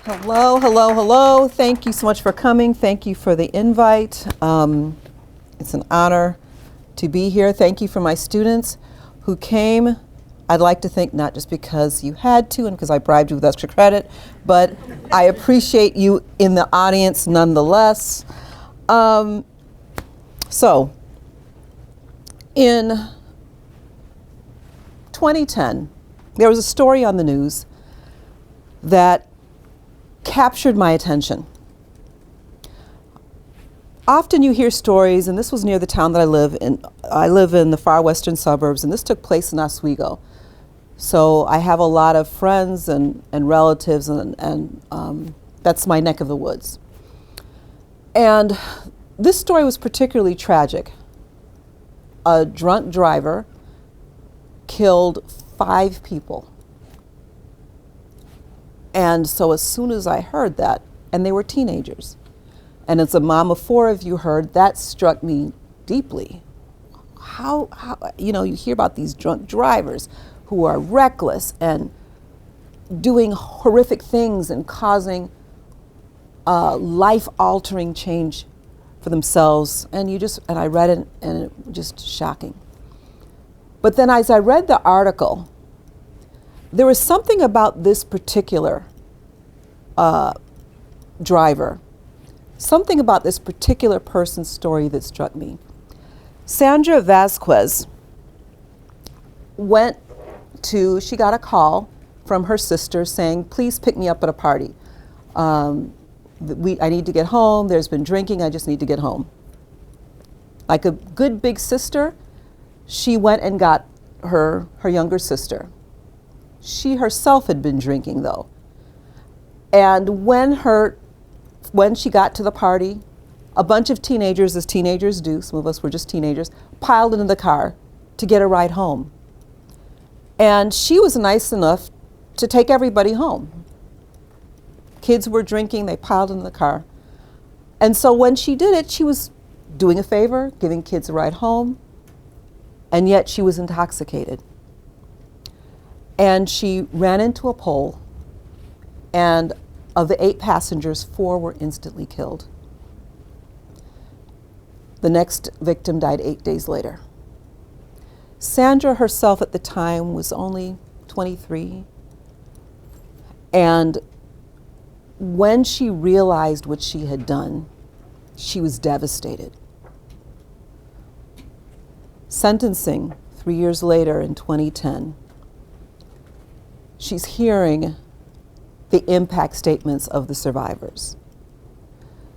Hello, hello, hello. Thank you so much for coming. Thank you for the invite. It's an honor to be here. Thank you for my students who came. I'd like to think not just because you had to and because I bribed you with extra credit, but I appreciate you in the audience nonetheless. So, in 2010, there was a story on the news that captured my attention. Often you hear stories, and this was near the town that I live in. I live in the far western suburbs, and this took place in Oswego. So I have a lot of friends and relatives, and that's my neck of the woods. And this story was particularly tragic. A drunk driver killed 5 people. And so as soon as I heard that, and they were teenagers, and as a mom of 4 of you heard, that struck me deeply. How you hear about these drunk drivers who are reckless and doing horrific things and causing life-altering change for themselves, and I read it, and it was just shocking. But then as I read the article, there was something about this particular driver, something about this particular person's story that struck me. Sandra Vasquez she got a call from her sister saying, please pick me up at a party. I need to get home, there's been drinking, I just need to get home. Like a good big sister, she went and got her younger sister. She herself had been drinking though. And when she got to the party, a bunch of teenagers, as teenagers do, some of us were just teenagers, piled into the car to get a ride home. And she was nice enough to take everybody home. Kids were drinking, they piled into the car. And so when she did it, she was doing a favor, giving kids a ride home, and yet she was intoxicated. And she ran into a pole, and of the 8 passengers, 4 were instantly killed. The next victim died 8 days later. Sandra herself at the time was only 23. And when she realized what she had done, she was devastated. Sentencing 3 years later in 2010, she's hearing the impact statements of the survivors.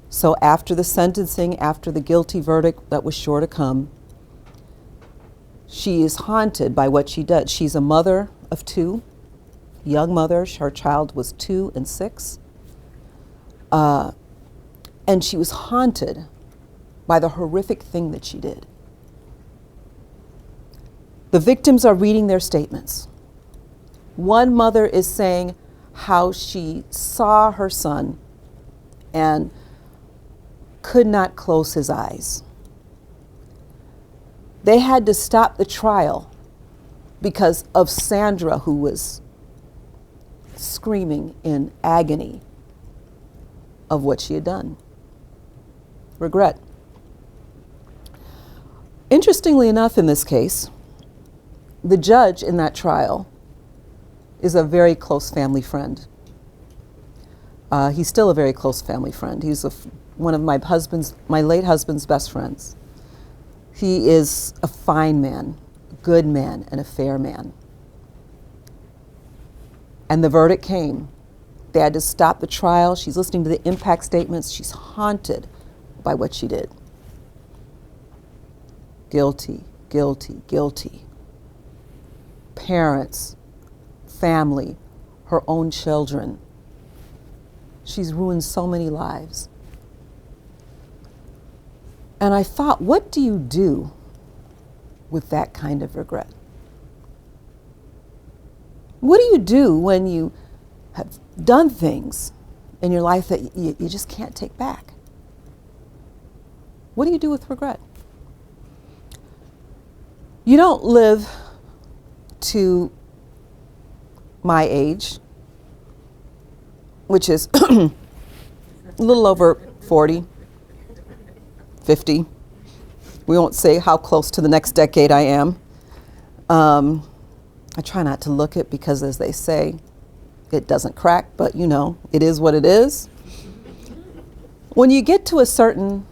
So after the sentencing, after the guilty verdict that was sure to come, she is haunted by what she did. She's a mother of 2, young mother. Her child was 2 and 6. And she was haunted by the horrific thing that she did. The victims are reading their statements. One mother is saying how she saw her son and could not close his eyes. They had to stop the trial because of Sandra, who was screaming in agony of what she had done. Regret. Interestingly enough, in this case, the judge in that trial is a very close family friend. He's still a very close family friend. He's one of my late husband's best friends. He is a fine man, a good man, and a fair man. And the verdict came. They had to stop the trial. She's listening to the impact statements. She's haunted by what she did. Guilty, guilty, guilty. Parents, family, her own children. She's ruined so many lives. And I thought, what do you do with that kind of regret? What do you do when you have done things in your life that you just can't take back? What do you do with regret? You don't live to my age which is a little over 40, 50. We won't say how close to the next decade I am. I try not to look it because, as they say, it doesn't crack, but you know, it is what it is. When you get to a certain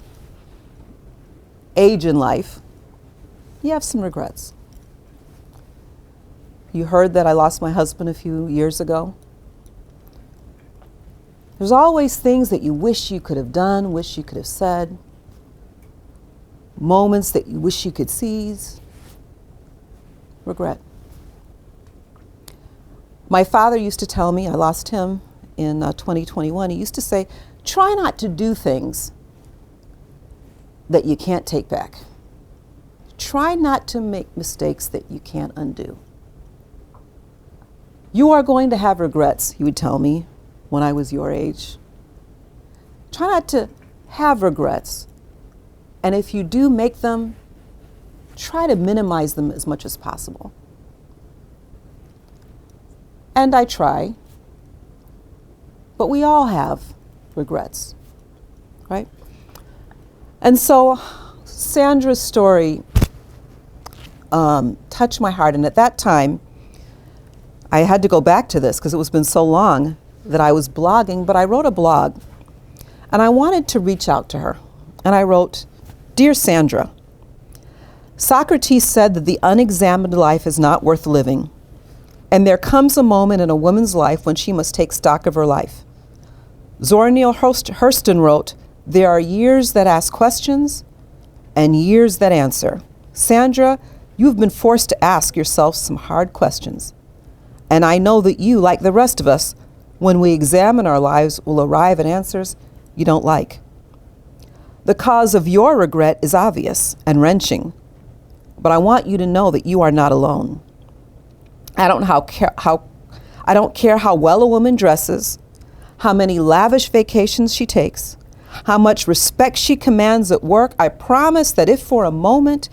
age in life, you have some regrets. You heard that I lost my husband a few years ago. There's always things that you wish you could have done, wish you could have said, moments that you wish you could seize. Regret. My father used to tell me, I lost him in 2021, he used to say, try not to do things that you can't take back. Try not to make mistakes that you can't undo. You are going to have regrets, he would tell me when I was your age. Try not to have regrets. And if you do make them, try to minimize them as much as possible. And I try, but we all have regrets, right? And so Sandra's story touched my heart, and at that time, I had to go back to this because it was been so long that I was blogging, but I wrote a blog, and I wanted to reach out to her. And I wrote, Dear Sandra, Socrates said that the unexamined life is not worth living, and there comes a moment in a woman's life when she must take stock of her life. Zora Neale Hurston wrote, there are years that ask questions and years that answer. Sandra, you've been forced to ask yourself some hard questions. And I know that you, like the rest of us, when we examine our lives, will arrive at answers you don't like. The cause of your regret is obvious and wrenching, but I want you to know that you are not alone. I don't care how well a woman dresses, how many lavish vacations she takes, how much respect she commands at work. I promise that if for a moment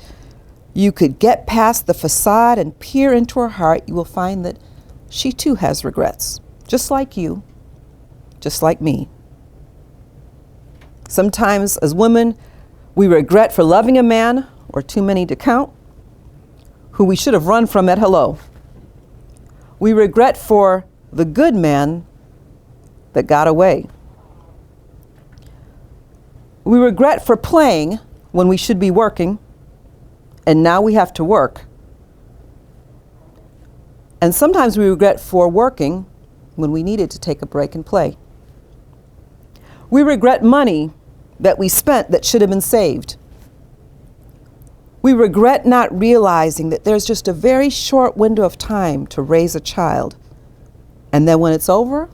you could get past the facade and peer into her heart, you will find that she too has regrets, just like you, just like me. Sometimes as women, we regret for loving a man, or too many to count, who we should have run from at hello. We regret for the good man that got away. We regret for playing when we should be working, and now we have to work. And sometimes we regret for working when we needed to take a break and play. We regret money that we spent that should have been saved. We regret not realizing that there's just a very short window of time to raise a child. And then when it's over,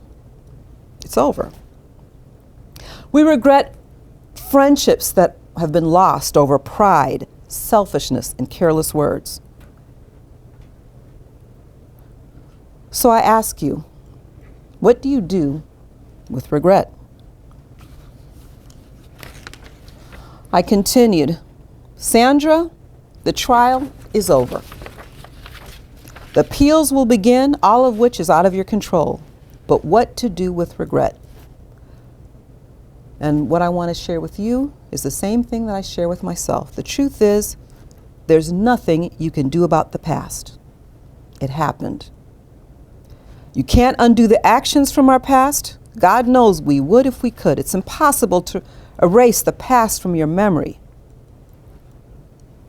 it's over. We regret friendships that have been lost over pride, selfishness, and careless words. So I ask you, what do you do with regret? I continued, Sandra, the trial is over. The appeals will begin, all of which is out of your control. But what to do with regret? And what I want to share with you is the same thing that I share with myself. The truth is, there's nothing you can do about the past. It happened. You can't undo the actions from our past. God knows we would if we could. It's impossible to erase the past from your memory.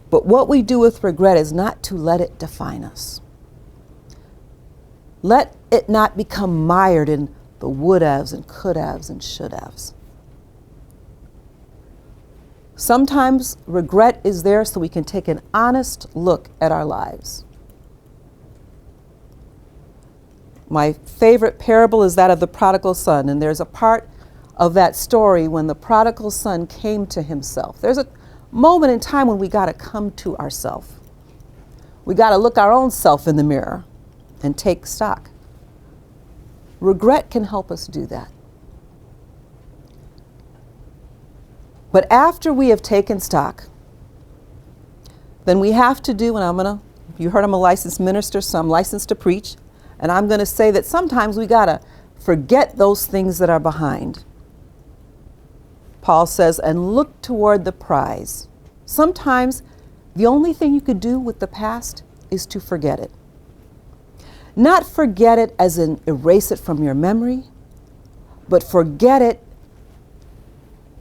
But what we do with regret is not to let it define us. Let it not become mired in the would-haves and could-haves and should-haves. Sometimes regret is there so we can take an honest look at our lives. My favorite parable is that of the prodigal son, and there's a part of that story when the prodigal son came to himself. There's a moment in time when we got to come to ourselves. We got to look our own self in the mirror and take stock. Regret can help us do that. But after we have taken stock, then we have to do, and you heard I'm a licensed minister, so I'm licensed to preach, and I'm going to say that sometimes we got to Forget those things that are behind. Paul says, and look toward the prize. Sometimes the only thing you could do with the past is to forget it. Not forget it as in erase it from your memory, but forget it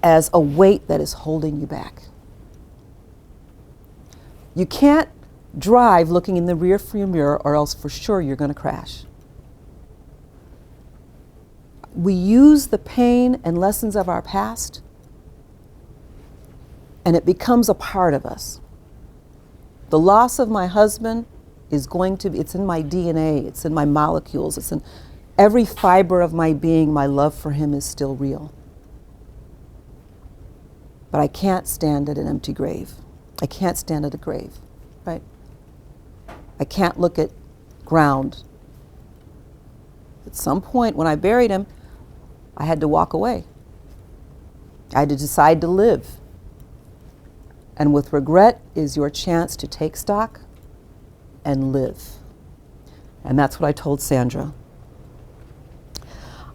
as a weight that is holding you back. You can't drive looking in the rearview mirror, or else for sure you're going to crash. We use the pain and lessons of our past, and it becomes a part of us. The loss of my husband is it's in my DNA, it's in my molecules, it's in every fiber of my being. My love for him is still real. But I can't stand at an empty grave. I can't stand at a grave, right? I can't look at ground. At some point when I buried him, I had to walk away. I had to decide to live. And with regret is your chance to take stock and live. And that's what I told Sandra.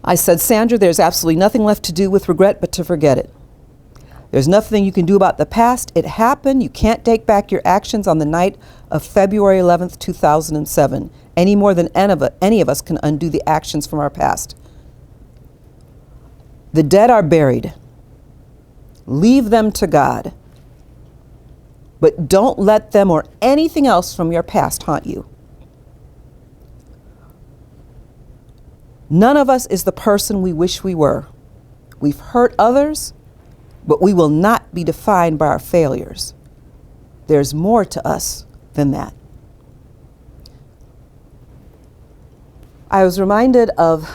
I said, Sandra, there's absolutely nothing left to do with regret but to forget it. There's nothing you can do about the past. It happened. You can't take back your actions on the night of February 11th, 2007, any more than any of us can undo the actions from our past. The dead are buried. Leave them to God. But don't let them or anything else from your past haunt you. None of us is the person we wish we were. We've hurt others, but we will not be defined by our failures. There's more to us than that. I was reminded of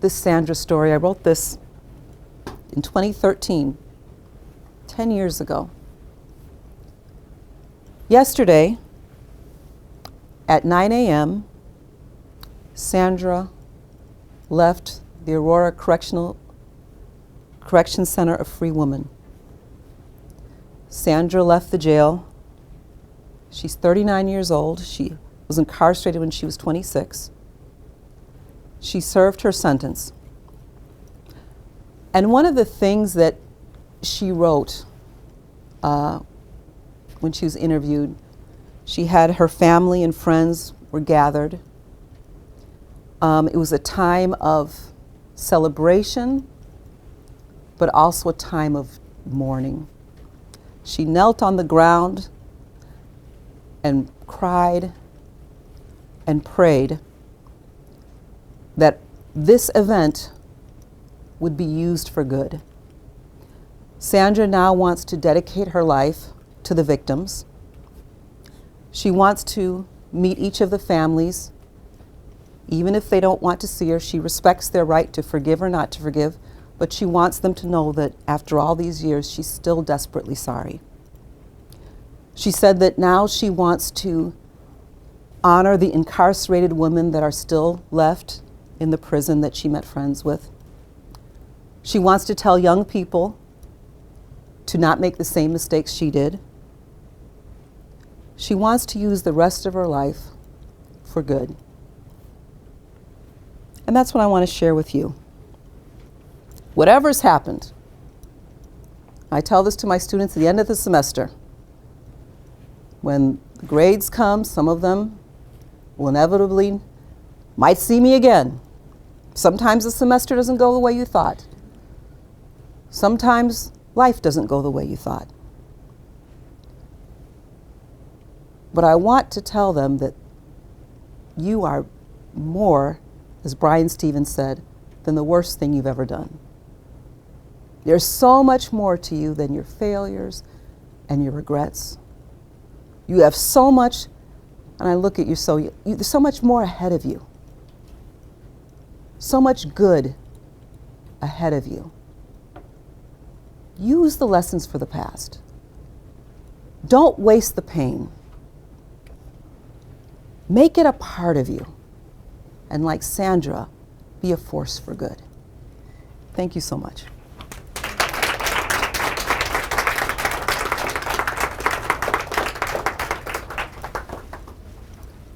this Sandra story. I wrote this in 2013, 10 years ago. Yesterday, at 9 a.m., Sandra left the Aurora Correction Center a free woman. Sandra left the jail. She's 39 years old. She was incarcerated when she was 26. She served her sentence. And one of the things that she wrote when she was interviewed, she had her family and friends were gathered. It was a time of celebration, but also a time of mourning. She knelt on the ground and cried and prayed that this event would be used for good. Sandra now wants to dedicate her life to the victims. She wants to meet each of the families. Even if they don't want to see her, she respects their right to forgive or not to forgive, but she wants them to know that after all these years, she's still desperately sorry. She said that now she wants to honor the incarcerated women that are still left in the prison that she met friends with. She wants to tell young people to not make the same mistakes she did. She wants to use the rest of her life for good. And that's what I want to share with you. Whatever's happened, I tell this to my students at the end of the semester. When the grades come, some of them will inevitably might see me again. Sometimes the semester doesn't go the way you thought. Sometimes life doesn't go the way you thought. But I want to tell them that you are more, as Brian Stevens said, than the worst thing you've ever done. There's so much more to you than your failures and your regrets. You have so much, and I look at you, there's so much more ahead of you. So much good ahead of you. Use the lessons for the past. Don't waste the pain. Make it a part of you. And like Sandra, be a force for good. Thank you so much.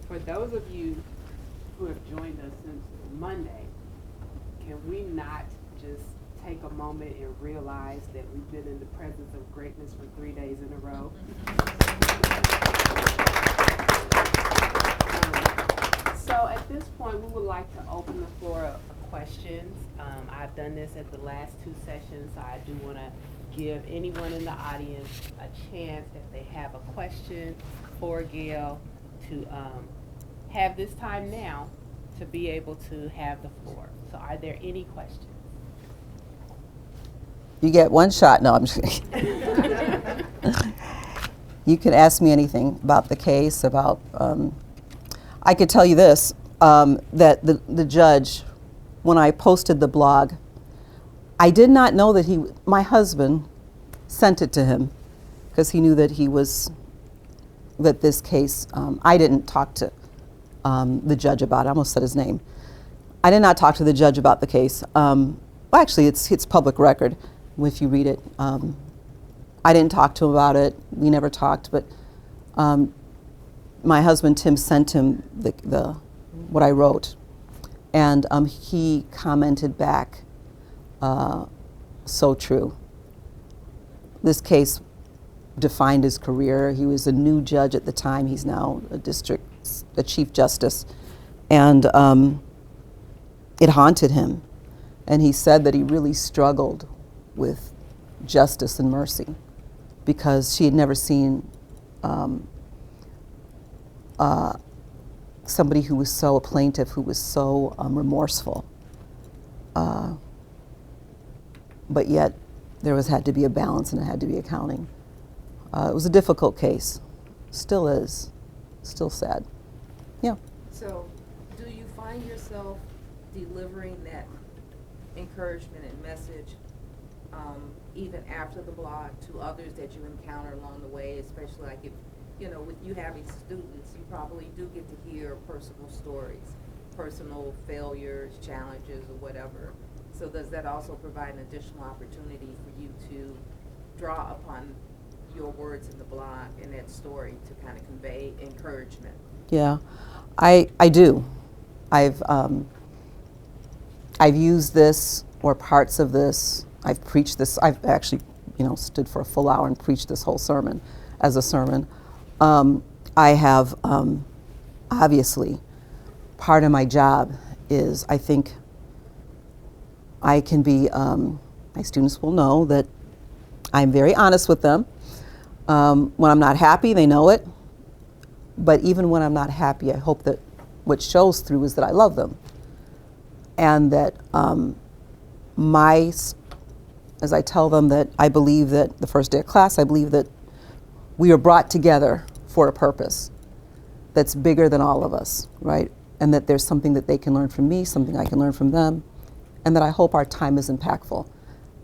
For those of you who have joined us since Monday, can we not just take a moment and realize that we've been in the presence of greatness for 3 days in a row? So at this point, we would like to open the floor up for questions. I've done this at the last 2 sessions, so I do want to give anyone in the audience a chance, if they have a question for Gail, to have this time now to be able to have the floor. So are there any questions? You get one shot. No, I'm just kidding. You can ask me anything about the case, about, I could tell you this, that the judge, when I posted the blog, I did not know that my husband sent it to him because he knew that that this case, I didn't talk to the judge about it. I almost said his name. I did not talk to the judge about the case. Well, actually, it's public record if you read it. I didn't talk to him about it. We never talked, but my husband, Tim, sent him what I wrote. And he commented back, so true. This case defined his career. He was a new judge at the time. He's now a chief justice. And it haunted him. And he said that he really struggled with justice and mercy because she had never seen somebody who was a plaintiff who was so remorseful. But yet there had to be a balance and it had to be accounting. It was a difficult case. Still is. Still sad. Yeah. So do you find yourself delivering that encouragement and message even after the blog to others that you encounter along the way, especially like if, with you having students, you probably do get to hear personal stories, personal failures, challenges, or whatever. So does that also provide an additional opportunity for you to draw upon your words in the blog and that story to kind of convey encouragement? Yeah, I do. I've used this or parts of this. I've preached this. I've actually, stood for a full hour and preached this whole sermon as a sermon. I have, obviously, part of my job is, I think, I can be, my students will know that I'm very honest with them. When I'm not happy, they know it. But even when I'm not happy, I hope that what shows through is that I love them. And that as I tell them that I believe that the first day of class, I believe that we are brought together for a purpose that's bigger than all of us, right? And that there's something that they can learn from me, something I can learn from them, and that I hope our time is impactful.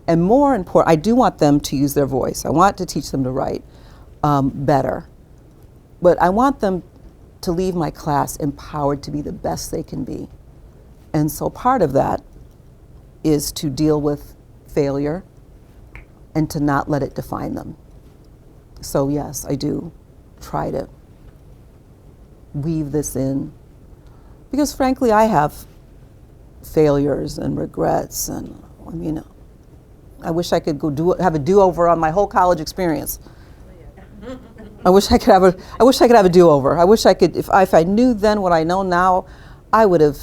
And more important, I do want them to use their voice. I want to teach them to write better. But I want them to leave my class empowered to be the best they can be. And so part of that is to deal with failure and to not let it define them. So yes, I do try to weave this in. Because frankly, I have failures and regrets, and I wish I could have a do-over on my whole college experience. I wish I could have a do-over. I wish I could. If I knew then what I know now, I'd have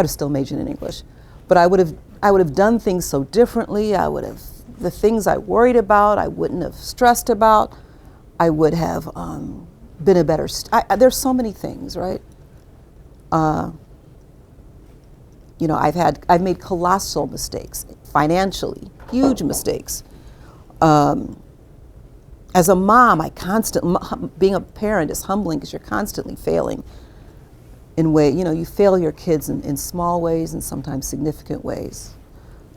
still majored in English, but I would have done things so differently. The things I worried about, I wouldn't have stressed about. I would have been a better. There's so many things, right? I've made colossal mistakes financially, huge mistakes. As a mom, being a parent is humbling because you're constantly failing in you fail your kids in small ways and sometimes significant ways.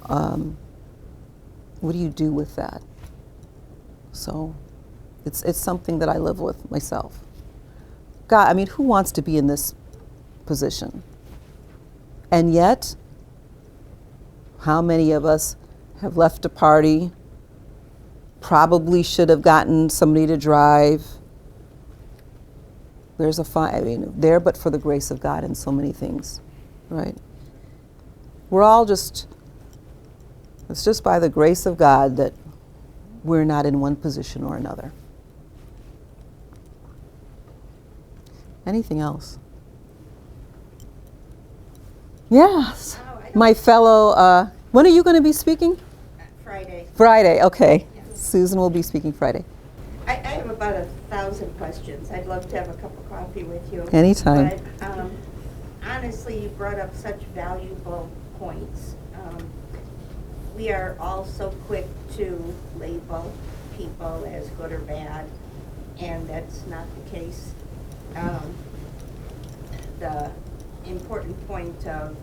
What do you do with that? So it's something that I live with myself. God, who wants to be in this position? And yet, how many of us have left a party, probably should have gotten somebody to drive? There's there but for the grace of God in so many things, right? We're all just, it's just by the grace of God that we're not in one position or another. Anything else? Yes. My fellow, when are you going to be speaking? Friday. Friday, okay. Yes. Susan will be speaking Friday. I have about 1,000 questions. I'd love to have a cup of coffee with you. Anytime. But honestly, you brought up such valuable points. We are all so quick to label people as good or bad, and that's not the case. The important point of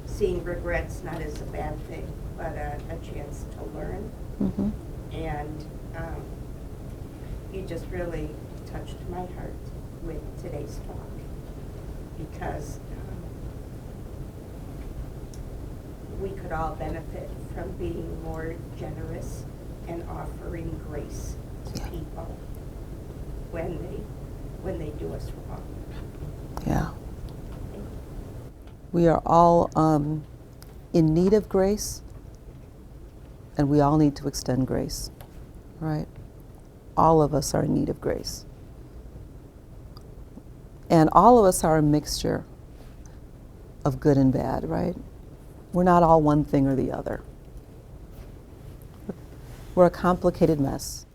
seeing regrets not as a bad thing, but a chance to learn. Mm-hmm. And you just really touched my heart with today's talk, because we could all benefit from being more generous and offering grace to people when they do us wrong. Yeah. We are all in need of grace, and we all need to extend grace, right? All of us are in need of grace. And all of us are a mixture of good and bad, right? We're not all one thing or the other. We're a complicated mess.